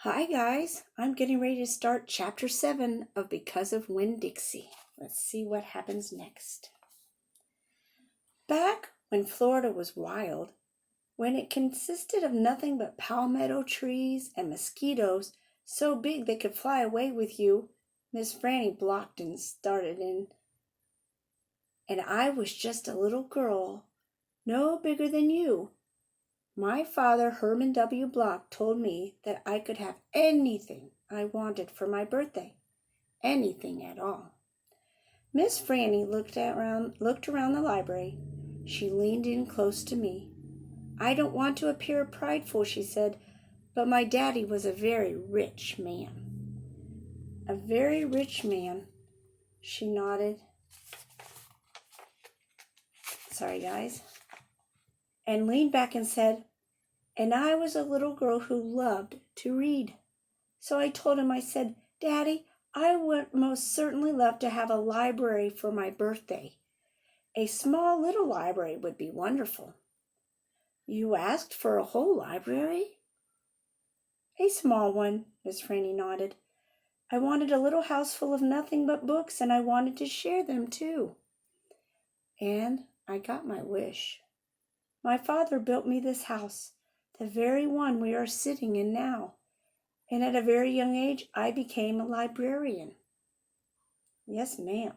Hi guys, I'm getting ready to start chapter 7 of Because of Winn-Dixie. Let's see what happens next. Back when Florida was wild, when it consisted of nothing but palmetto trees and mosquitoes so big they could fly away with you, Miss Franny Blockton started in, and I was just a little girl, no bigger than you. My father, Herman W. Block, told me that I could have anything I wanted for my birthday. Anything at all. Miss Franny looked around the library. She leaned in close to me. I don't want to appear prideful, she said, but my daddy was a very rich man. A very rich man. She nodded. Sorry, guys. And leaned back and said, and I was a little girl who loved to read. So I told him, I said, Daddy, I would most certainly love to have a library for my birthday. A small little library would be wonderful. You asked for a whole library? A small one, Miss Franny nodded. I wanted a little house full of nothing but books, and I wanted to share them too. And I got my wish. My father built me this house, the very one we are sitting in now. And at a very young age, I became a librarian. Yes, ma'am.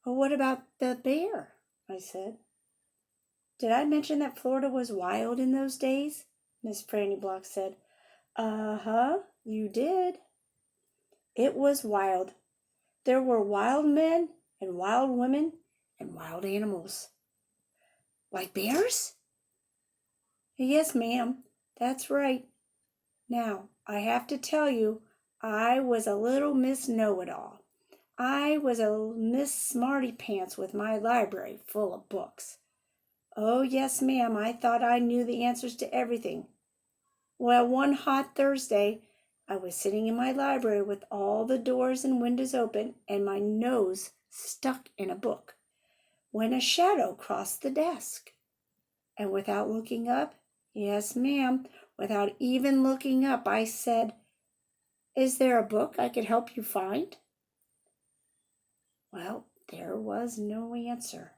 Well, what about the bear? I said. Did I mention that Florida was wild in those days? Miss Franny Block said. Uh-huh, you did. It was wild. There were wild men and wild women and wild animals. Like bears? Yes, ma'am, that's right. Now, I have to tell you, I was a little Miss Know-it-all. I was a Miss Smarty Pants with my library full of books. Oh, yes, ma'am, I thought I knew the answers to everything. Well, one hot Thursday, I was sitting in my library with all the doors and windows open and my nose stuck in a book, when a shadow crossed the desk. And without looking up, yes, ma'am, without even looking up, I said, Is there a book I could help you find? Well, there was no answer.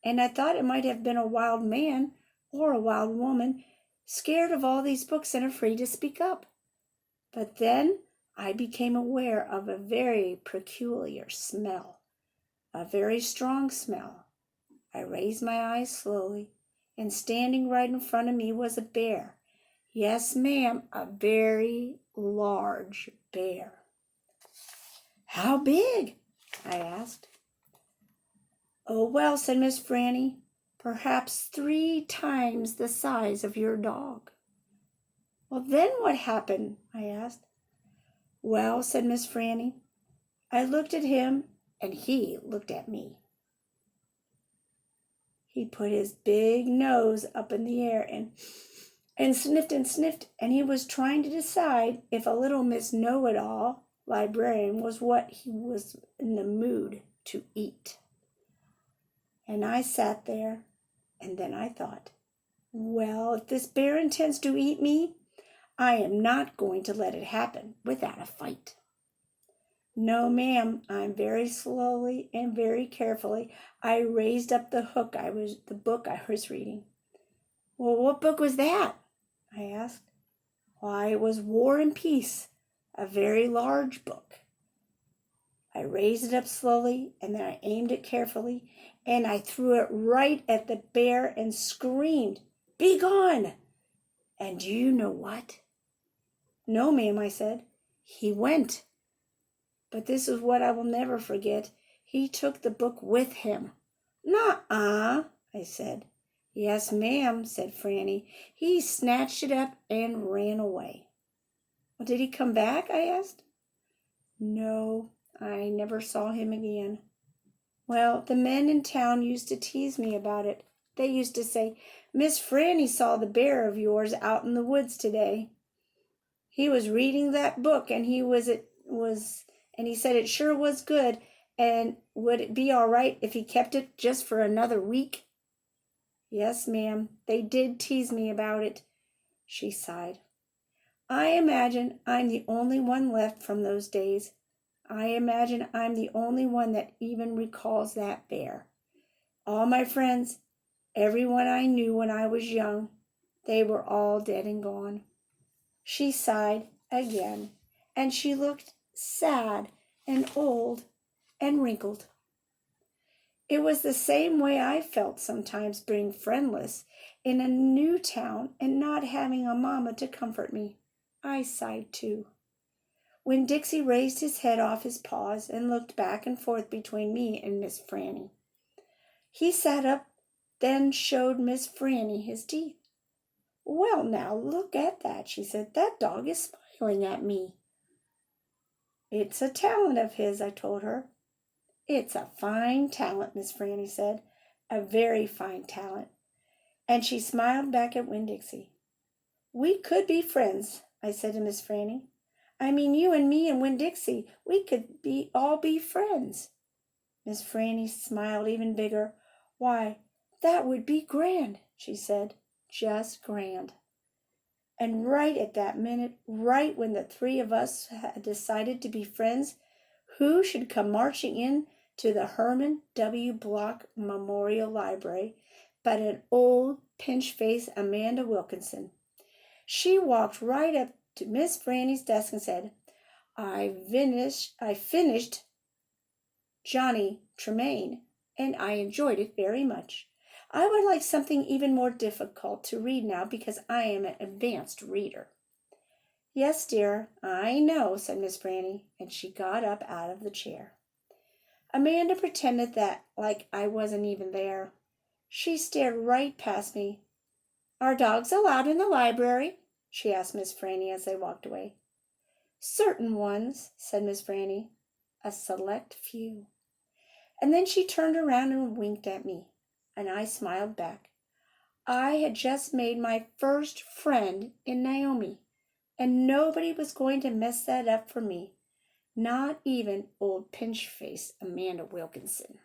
And I thought it might have been a wild man or a wild woman, scared of all these books and afraid to speak up. But then I became aware of a very peculiar smell, a very strong smell. I raised my eyes slowly, and standing right in front of me was a bear. Yes, ma'am, a very large bear. How big? I asked. Oh, well, said Miss Franny, perhaps 3 times the size of your dog. Well, then what happened? I asked. Well, said Miss Franny, I looked at him and he looked at me. He put his big nose up in the air and sniffed, and he was trying to decide if a little Miss Know-it-all librarian was what he was in the mood to eat. And I sat there, and then I thought, well, if this bear intends to eat me, I am not going to let it happen without a fight. No, ma'am, I'm very slowly and very carefully, I raised up the book I was reading. Well, what book was that? I asked. Why, it was War and Peace, a very large book. I raised it up slowly, and then I aimed it carefully, and I threw it right at the bear and screamed, Be gone! And do you know what? No, ma'am, I said. He went. But this is what I will never forget. He took the book with him. Nuh-uh, I said. Yes, ma'am, said Franny. He snatched it up and ran away. Well, did he come back? I asked. No, I never saw him again. Well, the men in town used to tease me about it. They used to say, Miss Franny saw the bear of yours out in the woods today. He was reading that book, and he said it sure was good, and would it be all right if he kept it just for another week? Yes, ma'am, they did tease me about it, she sighed. I imagine I'm the only one left from those days. I imagine I'm the only one that even recalls that bear. All my friends, everyone I knew when I was young, they were all dead and gone." She sighed again, and she looked sad and old and wrinkled. It was the same way I felt sometimes being friendless in a new town and not having a mamma to comfort me. I sighed too. When Dixie raised his head off his paws and looked back and forth between me and Miss Franny, he sat up, then showed Miss Franny his teeth. "Well, now, look at that," she said. "That dog is smiling at me." "It's a talent of his," I told her. "It's a fine talent," Miss Franny said. "A very fine talent." And she smiled back at Winn-Dixie. "We could be friends," I said to Miss Franny. "I mean, you and me and Winn-Dixie, we could all be friends." Miss Franny smiled even bigger. "Why, that would be grand," she said. "Just grand." And right at that minute, right when the three of us had decided to be friends, who should come marching in to the Herman W. Block Memorial Library but an old pinch-faced Amanda Wilkinson. She walked right up to Miss Franny's desk and said, I finished Johnny Tremain, and I enjoyed it very much. I would like something even more difficult to read now because I am an advanced reader." "Yes, dear, I know," said Miss Franny, and she got up out of the chair. Amanda pretended that like I wasn't even there. She stared right past me. "Are dogs allowed in the library?" she asked Miss Franny as they walked away. "Certain ones," said Miss Franny. "A select few." And then she turned around and winked at me, and I smiled back. I had just made my first friend in Naomi, and nobody was going to mess that up for me, not even old pinch-faced Amanda Wilkinson.